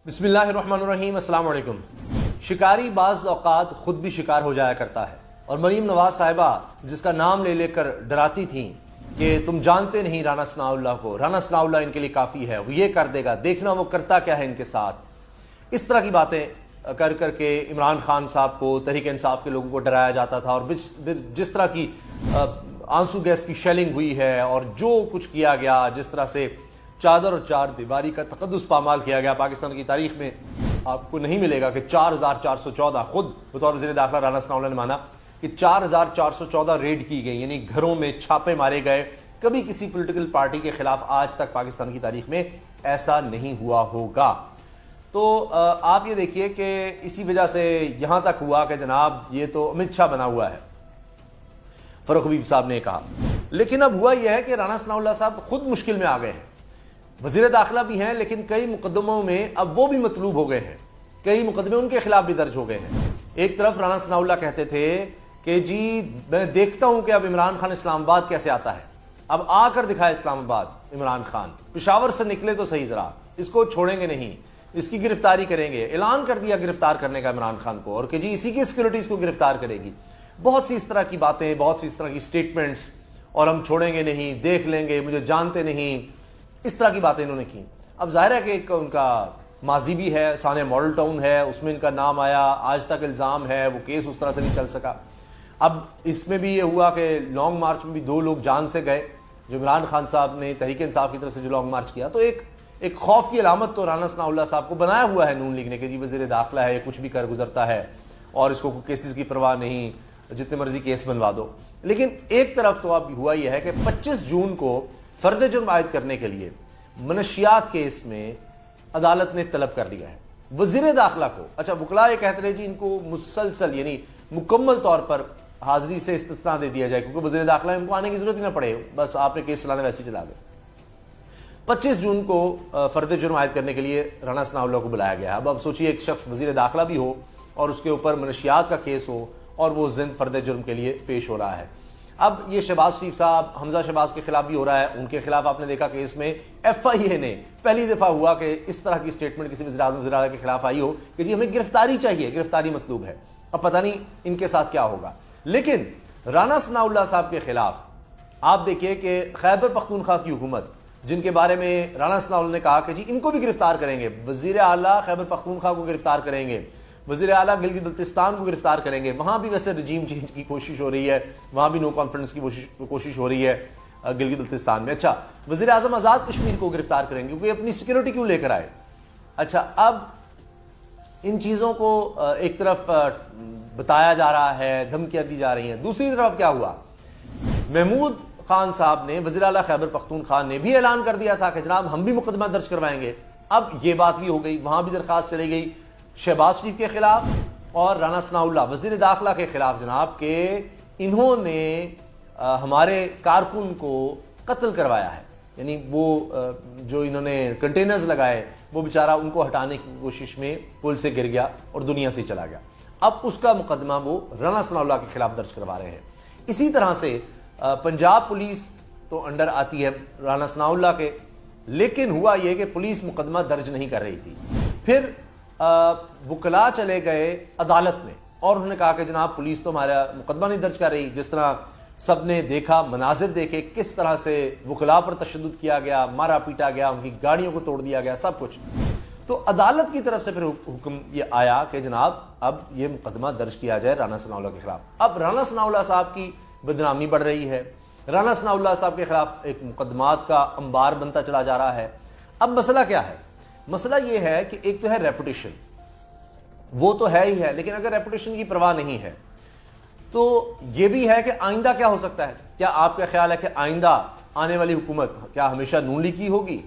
बिस्मिल्लाहिर्रहमानिर्रहीम, अस्सलाम वालेकुम। शिकारी बाज़ औक़ात खुद भी शिकार हो जाया करता है, और मरीम नवाज साहिबा जिसका नाम ले लेकर डराती थीं कि तुम जानते नहीं राना सनाउल्लाह को, राना सनाउल्लाह इनके लिए काफ़ी है, वो ये कर देगा, देखना वो करता क्या है इनके साथ। इस तरह की बातें कर करके इमरान खान साहब को, तहरीक इंसाफ के लोगों को डराया जाता था। और जिस तरह की आंसू गैस की शेलिंग हुई है और जो कुछ किया गया, जिस तरह से चादर और चार दीवारी का तकद्दुस पामाल किया गया, पाकिस्तान की तारीख में आपको नहीं मिलेगा कि 4414 खुद बतौर वज़ीर दाखिला राना सनाउल्लाह ने माना कि 4414 रेड की गई, यानी घरों में छापे मारे गए। कभी किसी पॉलिटिकल पार्टी के खिलाफ आज तक पाकिस्तान की तारीख में ऐसा नहीं हुआ होगा। तो आप ये देखिए कि इसी वजह से यहां तक हुआ कि जनाब ये तो अमित शाह बना हुआ है, फरूख हबीब साहब ने कहा। लेकिन अब हुआ यह है कि राना सनाउल्लाह साहब खुद मुश्किल में आ गए हैं। वज़ीर दाखिला भी हैं, लेकिन कई मुकदमों में अब वो भी मतलूब हो गए हैं, कई मुकदमे उनके खिलाफ भी दर्ज हो गए हैं। एक तरफ राना सनाउल्लाह कहते थे कि जी मैं देखता हूं कि अब इमरान खान इस्लामाबाद कैसे आता है, अब आकर दिखाए इस्लामाबाद इमरान खान, पेशावर से निकले तो सही, जरा इसको छोड़ेंगे नहीं, इसकी गिरफ्तारी करेंगे। ऐलान कर दिया गिरफ्तार करने का इमरान खान को, और कि जी इसी की सिक्योरिटीज को गिरफ्तार करेगी। बहुत सी इस तरह की बातें, बहुत सी इस तरह की स्टेटमेंट्स, और हम छोड़ेंगे नहीं, देख लेंगे, मुझे जानते नहीं, इस तरह की बातें इन्होंने की। अब जाहिर है कि एक उनका माजी भी है, साने मॉडल टाउन है, उसमें इनका नाम आया, आज तक इल्ज़ाम है, वो केस उस तरह से नहीं चल सका। अब इसमें भी ये हुआ कि लॉन्ग मार्च में भी 2 लोग जान से गए, जो इमरान खान साहब ने तहरीक इंसाफ की तरफ से जो लॉन्ग मार्च किया। तो एक खौफ की अलामत तो राना सनाउल्लाह साहब को बनाया हुआ है नून लीग ने कि जी वज़ीर दाखिला है, ये कुछ भी कर गुजरता है और इसको केसेस की परवाह नहीं, जितने मर्जी केस बनवा दो। लेकिन एक तरफ तो अब हुआ यह है कि 25 जून को फर्द जुर्म आयद करने के लिए मनशियात केस में अदालत ने तलब कर लिया है वज़ीर दाखिला को। अच्छा, वकला ये कहते रहे जी इनको मुसलसल यानी मुकम्मल तौर पर हाजिरी से इस्तिस्ना दे दिया जाए, क्योंकि वज़ीर दाखिला इनको आने की जरूरत ही ना पड़े, बस आपने केस चलाने वैसे ही चला गए। 25 जून को फर्द जुर्म आयद करने के लिए राना सनाउल्लाह को बुलाया गया। अब सोचिए एक शख्स वज़ीर दाखिला भी हो और उसके ऊपर मनशियात का केस हो और वो जिंद फर्द जुर्म के लिए पेश हो रहा है। अब ये शहबाज शरीफ साहब, हमजा शहबाज के खिलाफ भी हो रहा है, उनके खिलाफ आपने देखा कि इसमें FIA ने पहली दफा हुआ कि इस तरह की स्टेटमेंट किसी वज़ीर आज़म वज़ीर आला के खिलाफ आई हो कि जी हमें गिरफ्तारी चाहिए, गिरफ्तारी मतलूब है। अब पता नहीं इनके साथ क्या होगा। लेकिन राना सनाउल्लाह साहब के खिलाफ आप देखिए कि खैबर पख्तूनख्वा की हुकूमत, जिनके बारे में राना सनाउल्लाह ने कहा कि जी इनको भी गिरफ्तार करेंगे, वज़ीर आला खैबर पख्तूनख्वा को गिरफ्तार करेंगे, वज़ीर आला गिलगित बल्तिस्तान को गिरफ्तार करेंगे। वहां भी वैसे रजीम चेंज की कोशिश हो रही है, वहां भी नो कॉन्फिडेंस की कोशिश हो रही है गिलगित बल्तिस्तान में। अच्छा, वज़ीर आज़म आज़ाद कश्मीर को गिरफ्तार करेंगे क्योंकि अपनी सिक्योरिटी क्यों लेकर आए। अच्छा, अब इन चीज़ों को एक तरफ बताया जा रहा है, धमकियां दी जा रही हैं, दूसरी तरफ क्या हुआ, महमूद खान साहब ने, वज़ीर आला खैबर पख्तूनख्वा ने भी ऐलान कर दिया था कि जनाब हम भी मुकदमा दर्ज करवाएंगे। अब ये बात भी हो गई, वहां भी दरखास्त चली गई शहबाज शरीफ के खिलाफ और राना सनाउल्लाह वज़ीर दाखिला के खिलाफ जनाब के इन्होंने हमारे कारकुन को कत्ल करवाया है। यानी वो जो इन्होंने कंटेनर्स लगाए वो बेचारा उनको हटाने की कोशिश में पुल से गिर गया और दुनिया से चला गया। अब उसका मुकदमा वो राना सनाउल्लाह के खिलाफ दर्ज करवा रहे हैं। इसी तरह से पंजाब पुलिस तो अंडर आती है राना सनाउल्लाह के, लेकिन हुआ यह कि पुलिस मुकदमा दर्ज नहीं कर रही थी। फिर वकला चले गए अदालत में और उन्होंने कहा कि जनाब पुलिस तो हमारा मुकदमा नहीं दर्ज कर रही। जिस तरह सबने देखा, मनाजिर देखे, किस तरह से वकला पर तशद्दुद किया गया, मारा पीटा गया, उनकी गाड़ियों को तोड़ दिया गया, सब कुछ। तो अदालत की तरफ से फिर हुक्म ये आया कि जनाब अब ये मुकदमा दर्ज किया जाए राना सनाउल्लाह के खिलाफ। अब राना सनाउल्लाह साहब की बदनामी बढ़ रही है, राना सनाउल्लाह साहब के खिलाफ एक मुकदमात का अंबार बनता चला जा रहा है। अब मसला क्या है, मसला यह है कि एक तो है रेपुटेशन, वो तो है ही है, लेकिन अगर रेपुटेशन की परवाह नहीं है तो यह भी है कि आइंदा क्या हो सकता है। क्या आपका ख्याल है कि आइंदा आने वाली हुकूमत क्या हमेशा नून लीग की होगी?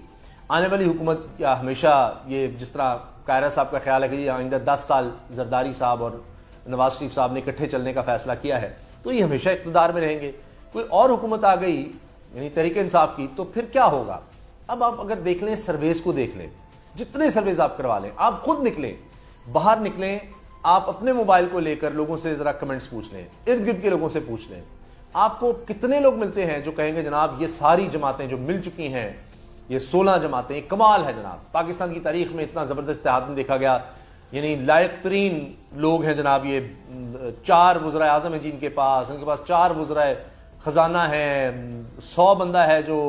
आने वाली हुकूमत क्या हमेशा ये, जिस तरह कायरा साहब का ख्याल है कि आइंदा 10 साल जरदारी साहब और नवाज शरीफ साहब ने इकट्ठे चलने का फैसला किया है तो ये हमेशा इक़्तिदार में रहेंगे? कोई और हुकूमत आ गई यानी तहरीक इंसाफ की तो फिर क्या होगा? अब आप अगर देख लें, सर्वेस को देख लें, जितने सर्वेज आप करवा लें, आप खुद निकलें, बाहर निकलें, आप अपने मोबाइल को लेकर लोगों से जरा कमेंट्स पूछ लें, इर्द गिर्द के लोगों से पूछ लें, आपको कितने लोग मिलते हैं जो कहेंगे जनाब ये सारी जमातें जो मिल चुकी हैं یہ 16 جماعتیں کمال ہے جناب. پاکستان کی تاریخ میں اتنا زبردست اتحاد نہیں دیکھا گیا. یعنی لائق ترین لوگ ہیں جناب. یہ 4 وزرائے اعظم ہیں جن کے پاس، ان کے پاس 4 وزرائے خزانہ ہیں، 100 بندہ ہے جو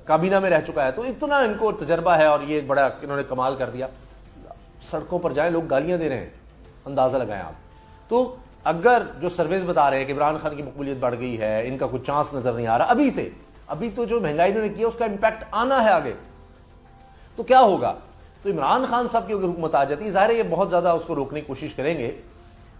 کابینہ میں رہ چکا ہے. تو اتنا ان کو تجربہ ہے اور یہ بڑا انہوں نے کمال کر دیا. سڑکوں پر جائیں لوگ گالیاں دے رہے ہیں، اندازہ لگائیں آپ. تو اگر جو سرویز بتا رہے ہیں کہ عمران خان کی مقبولیت بڑھ گئی ہے، ان کا کچھ چانس نظر نہیں آ رہا ابھی سے، ابھی تو جو مہنگائی انہوں نے کی ہے اس کا امپیکٹ آنا ہے آگے، تو کیا ہوگا؟ تو عمران خان صاحب کی اگر حکومت آ جاتی، ظاہر ہے یہ بہت زیادہ اس کو روکنے کی کوشش کریں گے،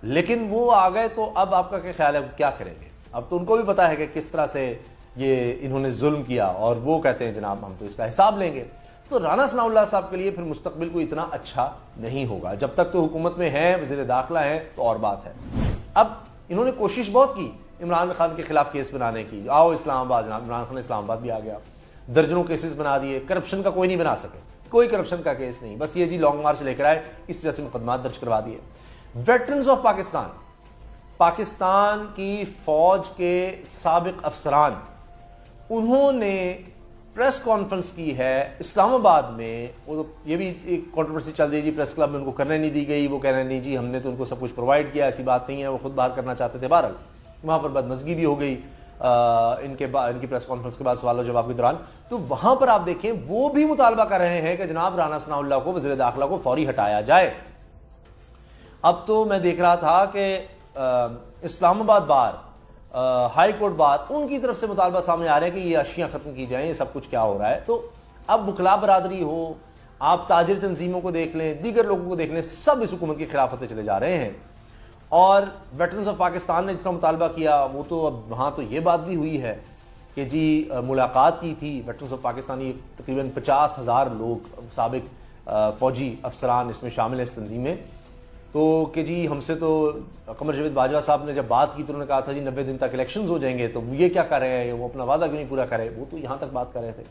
لیکن وہ آ گئے تو اب آپ کا کیا خیال ہے کیا کریں گے؟ اب تو ان کو بھی پتا ہے کہ کس طرح سے یہ انہوں نے ظلم کیا، اور وہ کہتے ہیں جناب ہم تو اس کا حساب لیں گے. تو رانا ثناء اللہ صاحب کے لیے پھر مستقبل کو اتنا اچھا نہیں ہوگا. جب تک تو حکومت میں ہیں، وزیر داخلہ ہیں تو اور بات ہے. اب انہوں نے کوشش بہت کی عمران خان کے خلاف کیس بنانے کی. آؤ اسلام آباد، جناب عمران خان اسلام آباد بھی آ گیا، درجنوں کیسز بنا دیے. کرپشن کا کوئی نہیں بنا سکے، کوئی کرپشن کا کیس نہیں، بس یہ جی لانگ مارچ لے کر آئے، اس وجہ سے مقدمات درج کروا دیے. ویٹرنز آف پاکستان، پاکستان کی فوج کے سابق افسران، انہوں نے پریس کانفرنس کی ہے اسلام آباد میں. وہ یہ بھی ایک کنٹروورسی چل رہی ہے جی پریس کلب میں ان کو کرنے نہیں دی گئی. وہ کہہ رہے ہیں نہیں جی ہم نے تو ان کو سب کچھ پرووائڈ کیا، ایسی بات نہیں ہے، وہ خود باہر کرنا چاہتے تھے. بہرحال وہاں پر بدمزگی بھی ہو گئی ان کی پریس کانفرنس کے بعد سوال و جواب کے دوران. تو وہاں پر آپ دیکھیں وہ بھی مطالبہ کر رہے ہیں کہ جناب رانا ثناء اللہ کو، وزیر داخلہ کو فوری ہٹایا جائے. اب تو میں دیکھ رہا تھا کہ اسلام آباد بار، ہائی کورٹ بار، ان کی طرف سے مطالبہ سامنے آ رہے ہیں کہ یہ اشیاء ختم کی جائیں، یہ سب کچھ کیا ہو رہا ہے. تو اب وکلاء برادری ہو، آپ تاجر تنظیموں کو دیکھ لیں، دیگر لوگوں کو دیکھ لیں، سب اس حکومت کے خلاف ہوتے چلے جا رہے ہیں. اور ویٹرنز آف پاکستان نے جس طرح مطالبہ کیا، وہ تو اب وہاں تو یہ بات بھی ہوئی ہے کہ جی ملاقات کی تھی ویٹرنز آف پاکستانی تقریباً 50,000 لوگ، سابق فوجی افسران اس میں شامل ہیں اس تنظیم میں. تو کہ جی ہم سے تو قمر جاوید باجوہ صاحب نے جب بات کی تو انہوں نے کہا تھا جی 90 دن تک الیکشنز ہو جائیں گے، تو یہ کیا کر رہے ہیں، وہ اپنا وعدہ کیوں نہیں پورا کرے. وہ تو یہاں تک بات کر رہے تھے.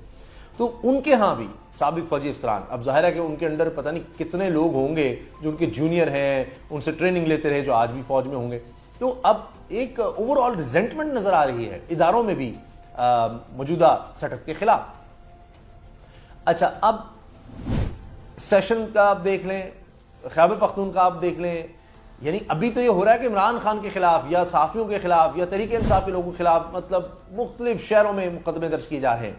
تو ان کے ہاں بھی سابق فوجی افسران، اب ظاہر ہے کہ ان کے انڈر پتہ نہیں کتنے لوگ ہوں گے جو ان کے جونیئر ہیں، ان سے ٹریننگ لیتے رہے، جو آج بھی فوج میں ہوں گے. تو اب ایک اوور آل ریزنٹمنٹ نظر آ رہی ہے اداروں میں بھی موجودہ سیٹ اپ کے خلاف. اچھا اب سیشن کا آپ دیکھ لیں، خیبر پختون کا آپ دیکھ لیں. یعنی ابھی تو یہ ہو رہا ہے کہ عمران خان کے خلاف یا صحافیوں کے خلاف یا تحریک انصاف کے لوگوں کے خلاف مطلب مختلف شہروں میں مقدمے درج کیے جا رہے ہیں،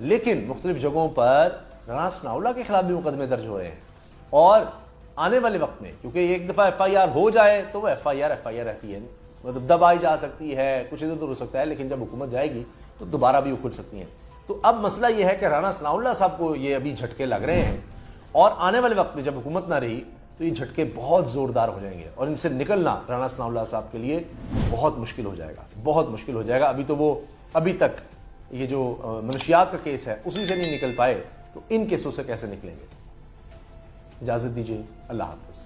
لیکن مختلف جگہوں پر رانا ثناء اللہ کے خلاف بھی مقدمے درج ہو رہے ہیں. اور آنے والے وقت میں کیونکہ ایک دفعہ ایف آئی آر ہو جائے تو وہ ایف آئی آر رہتی ہے، مطلب دبائی جا سکتی ہے، کچھ ادھر ادھر ہو سکتا ہے، لیکن جب حکومت جائے گی تو دوبارہ بھی وہ کھل سکتی ہیں. تو اب مسئلہ یہ ہے کہ رانا ثناء اللہ صاحب کو یہ ابھی جھٹکے لگ رہے ہیں، اور آنے والے وقت میں جب حکومت نہ رہی تو یہ جھٹکے بہت زوردار ہو جائیں گے، اور ان سے نکلنا رانا ثناء اللہ صاحب کے لیے بہت مشکل ہو جائے گا، بہت مشکل ہو جائے گا. ابھی تو وہ ابھی تک یہ جو منشیات کا کیس ہے اسی سے نہیں نکل پائے، تو ان کیسوں سے کیسے نکلیں گے؟ اجازت دیجیے، اللہ حافظ.